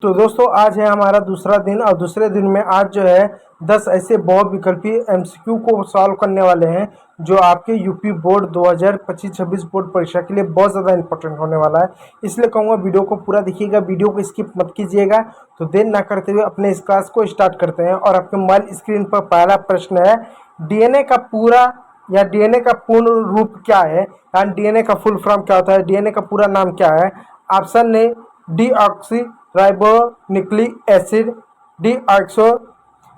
तो दोस्तों आज है हमारा दूसरा दिन और दूसरे दिन में आज जो है 10 ऐसे बहुविकल्पी एमसीक्यू को सॉल्व करने वाले हैं जो आपके यूपी बोर्ड 2025-26 बोर्ड परीक्षा के लिए बहुत ज़्यादा इंपॉर्टेंट होने वाला है। इसलिए कहूँगा वीडियो को पूरा देखिएगा, वीडियो को स्किप मत कीजिएगा। तो देर ना करते हुए अपने इस क्लास को स्टार्ट करते हैं। और आपके मोबाइल स्क्रीन पर पहला प्रश्न है, डीएनए का पूरा या डीएनए का पूर्ण रूप क्या है, यानी डीएनए का फुल फॉर्म क्या होता है, डीएनए का पूरा नाम क्या है। Option A deoxyribonucleic acid, डीऑक्सो।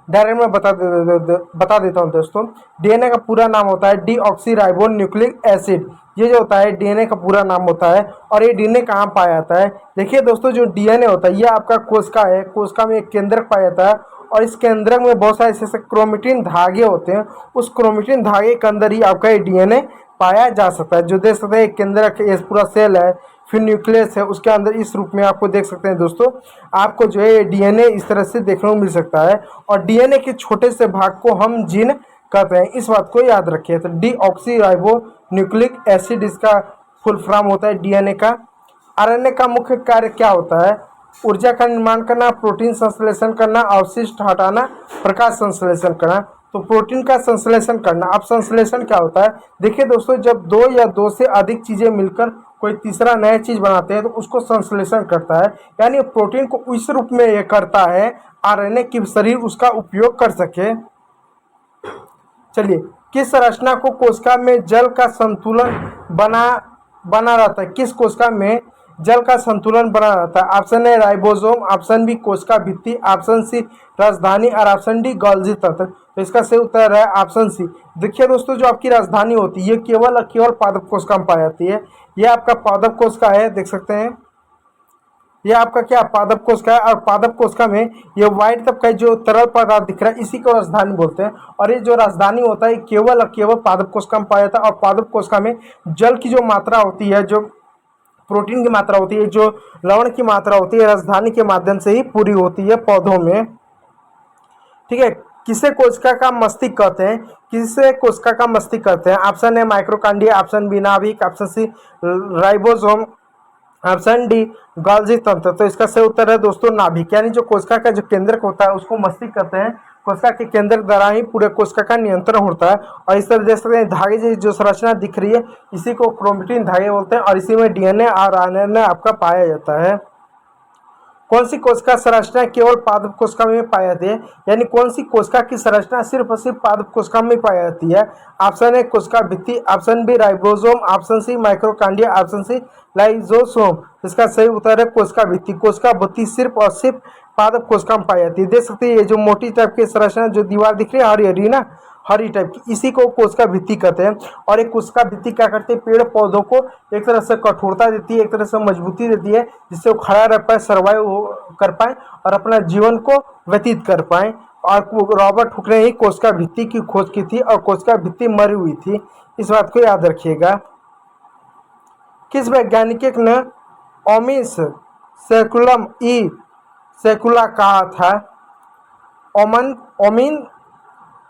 डायरेक्ट मैं बता देता हूँ दोस्तों। डीएनए का पूरा नाम होता है डीऑक्सी राइबोन्यूक्लिक एसिड। ये जो होता है डीएनए का पूरा नाम होता है। और ये डीएनए कहाँ पाया जाता है? देखिए दोस्तों, जो डीएनए होता है ये आपका कोशिका है, कोशिका में एक केंद्रक पाया जाता है और इस केंद्रक में बहुत सारे ऐसे क्रोमेटिन धागे होते हैं। उस क्रोमेटिन धागे के अंदर ही आपका ये डीएनए पाया जा सकता है। जो देख सकते हैं केंद्रक, ये पूरा सेल है, फिर न्यूक्लियस है, उसके अंदर इस रूप में आपको देख सकते हैं दोस्तों। आपको जो है डीएनए इस तरह से देखने को मिल सकता है। और डीएनए के छोटे से भाग को हम जीन कहते हैं, इस बात को याद रखिए। तो डीऑक्सी राइबो न्यूक्लिक एसिड इसका फुल फॉर्म होता है डीएनए का। आरएनए का मुख्य कार्य क्या होता है? ऊर्जा का निर्माण करना, प्रोटीन संश्लेषण करना, अवशिष्ट हटाना, प्रकाश संश्लेषण करना। तो प्रोटीन का संश्लेषण करना। अब संश्लेषण क्या होता है? देखिए दोस्तों, जब दो या दो से अधिक चीजें मिलकर कोई तीसरा नया चीज बनाते हैं तो उसको संश्लेषण करता है, यानी प्रोटीन को इस रूप में ये करता है आरएनए कि शरीर उसका उपयोग कर सके। चलिए, किस संरचना को कोशिका में जल का संतुलन बना रहता है? किस कोशिका में जल का संतुलन बना रहता है? Option A ribosome, option B कोशिका भित्ति, ऑप्शन सी राजधानी और ऑप्शन डी गोल्गी तंत्र। तो इसका सही उत्तर है ऑप्शन सी। देखिए दोस्तों, जो आपकी राजधानी होती है ये केवल और केवल पादप कोशिका में पाई जाती है। ये आपका पादप कोशिका है, देख सकते हैं। ये आपका क्या पादप कोशिका है। और पादप कोशिका में ये व्हाइट तब का जो तरल पदार्थ दिख रहा है इसी को राजधानी बोलते हैं। और ये जो राजधानी होता है केवल और केवल पादप कोशिका में पाया जाता है। और पादप कोशिका में जल की जो मात्रा होती है, जो प्रोटीन की मात्रा होती है, जो लवण की मात्रा होती है, राजधानी के माध्यम से ही पूरी होती है पौधों में। ठीक है। किसे कोशिका का मस्तिष्क कहते हैं? किसे कोशिका का मस्तिष्क कहते हैं? ऑप्शन है माइक्रोकांडिया, ऑप्शन बी नाभिक, option C ribosome, option D Golgi तंत्र। तो इसका सही उत्तर है दोस्तों नाभिक, यानी जो कोशिका का जो केंद्रक होता है उसको मस्तिष्क कहते हैं। कोशिका के केंद्रक द्वारा ही पूरे कोशिका का नियंत्रण होता है। और इस तरह देख सकते हैं धागे जो संरचना दिख रही है इसी को क्रोमेटिन धागे बोलते हैं। और इसी में डीएनए और आरएनए आपका पाया जाता है। कौन सी कोशिका संरचना केवल पादप कोशिका में पाई जाती है? यानी कौन सी कोशिका की संरचना सिर्फ और सिर्फ पादप कोशिका में पाई जाती है? ऑप्शन ए कोशिका भित्ति, option B ribosome, option C माइक्रोकांडिया, ऑप्शन सी लाइसोसोम। इसका सही उत्तर है कोशिका भित्ति। कोशिका भित्ति सिर्फ और सिर्फ पादप कोशिका में पाई जाती है। देख सकते हैं ये जो मोटी टाइप की संरचना जो दीवार दिख रही है हरी हरी ना, हरी टाइप की, इसी को कोशिका भित्ति कहते हैं। और एक कोशिका भित्ति क्या करती है? पेड़ पौधों को एक तरह से कठोरता देती है, एक तरह से मजबूती देती है, जिससे वो खड़ा रह पाए, सर्वाइव कर पाए और अपना जीवन को व्यतीत कर पाए। और रॉबर्ट हुक ने ही कोशिका भित्ति की खोज की थी और कोशिका भित्ति मरी हुई थी, इस बात को याद रखिएगा। किस वैज्ञानिक ने ओमिस सेकुलम ई सेकुला कहा था?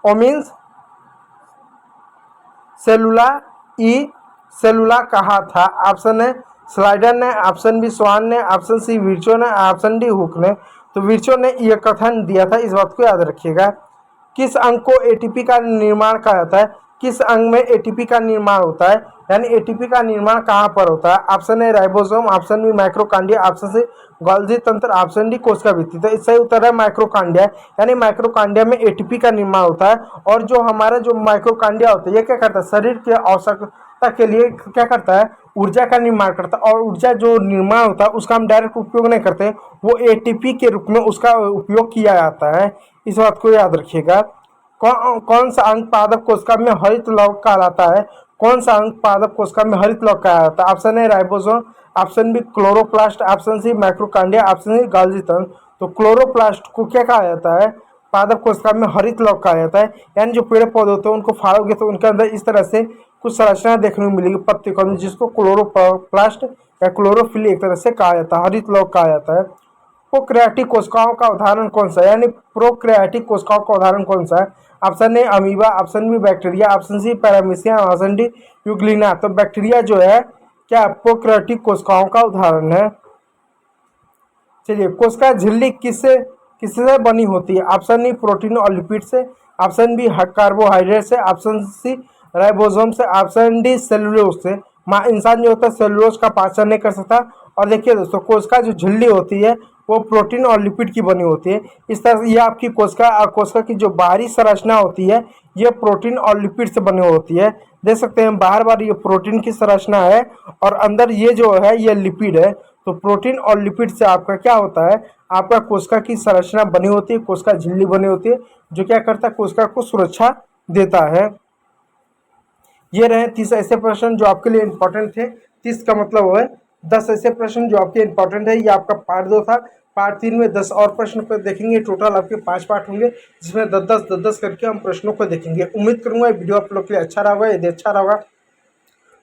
ओमिन्स सेलुला ई सेलुला कहा था? ऑप्शन है स्लाइडर ने, ऑप्शन बी स्वान ने, ऑप्शन सी विर्चो ने, ऑप्शन डी हुक ने। तो विर्चो ने यह कथन दिया था, इस बात को याद रखिएगा। किस अंग को एटीपी का निर्माण कहा जाता है? किस अंग में एटीपी का निर्माण होता है, यानी एटीपी का निर्माण कहाँ पर होता है? ऑप्शन है राइबोसोम, ऑप्शन बी माइक्रोकांडिया, ऑप्शन सी गोल्गी तंत्र, ऑप्शन डी कोशिका भित्ति। तो इसका उत्तर है माइक्रोकांडिया, यानी माइक्रोकांडिया में एटीपी का निर्माण होता है। और जो हमारा जो माइक्रोकांडिया होता है ये क्या करता है? शरीर की आवश्यकता के लिए क्या करता है? ऊर्जा का निर्माण करता है। और ऊर्जा जो निर्माण होता है उसका हम डायरेक्ट उपयोग नहीं करते, वो एटीपी के रूप में उसका उपयोग किया जाता है, इस बात को याद रखिएगा। कौन सा अंग पादप कोशिका में हरित लौह कहलाता है? कौन सा अंग पादप कोशिका में हरित लौह कहलाता है? Option A ribosome, option B chloroplast, option C माइक्रोकांडिया, ऑप्शन सी गोल्गी तंत्र। तो क्लोरोप्लास्ट को क्या कहा जाता है? पादप कोशिका में हरित लौह कहा जाता है। यानी जो पेड़ पौधे होते हैं उनको फाड़ोगे तो उनके अंदर इस तरह से कुछ संरचना देखने को मिलेगी पत्ते को, जिसको क्लोरोप्लास्ट या क्लोरोफिल एक तरह से कहा जाता है, हरित लौह कहा जाता है। प्रोकैरियोटिक कोशिकाओं का उदाहरण कौन सा है? यानी प्रोकैरियोटिक कोशिकाओं का उदाहरण कौन सा है? Option A amoeba, option B bacteria, option C paramecium, option D euglena. तो बैक्टीरिया जो है क्या प्रोकैरियोटिक कोशिकाओं का उदाहरण है। चलिए, कोशिका झिल्ली किससे बनी होती है? ऑप्शन ए प्रोटीन और लिपिड से, ऑप्शन बी कार्बोहाइड्रेट से, ऑप्शन सी राइबोसोम से, ऑप्शन डी सेलुलोज से। इंसान जो होता है सेलुलोज का पाचन नहीं कर सकता। और देखिए दोस्तों, कोशिका जो झिल्ली होती है वो प्रोटीन और लिपिड की बनी होती है। इस तरह से ये आपकी कोशिका की जो बाहरी संरचना होती है ये प्रोटीन और लिपिड से बनी होती है। देख सकते हैं बाहर ये प्रोटीन की संरचना है और अंदर ये जो है ये लिपिड है। तो प्रोटीन और लिपिड से आपका क्या होता है, आपका कोशिका की संरचना बनी होती है, कोशिका झिल्ली बनी होती है, जो क्या करता है, कोशिका को सुरक्षा देता है। ये रहे 30 ऐसे प्रश्न जो आपके लिए इंपॉर्टेंट थे। 30 का मतलब है 10 ऐसे प्रश्न जो आपके इंपॉर्टेंट है। ये आपका पार्ट 2 था। पार्ट 3 में 10 और प्रश्न पर देखेंगे। टोटल आपके 5 पार्ट होंगे, जिसमें 10-10 करके हम प्रश्नों को देखेंगे। उम्मीद करूंगा ये वीडियो आप लोग के लिए अच्छा रहा होगा। यदि अच्छा रहा होगा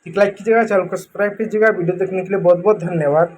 तो लाइक कीजिएगा, चैनल को सब्सक्राइब कीजिएगा। वीडियो देखने के लिए बहुत बहुत धन्यवाद।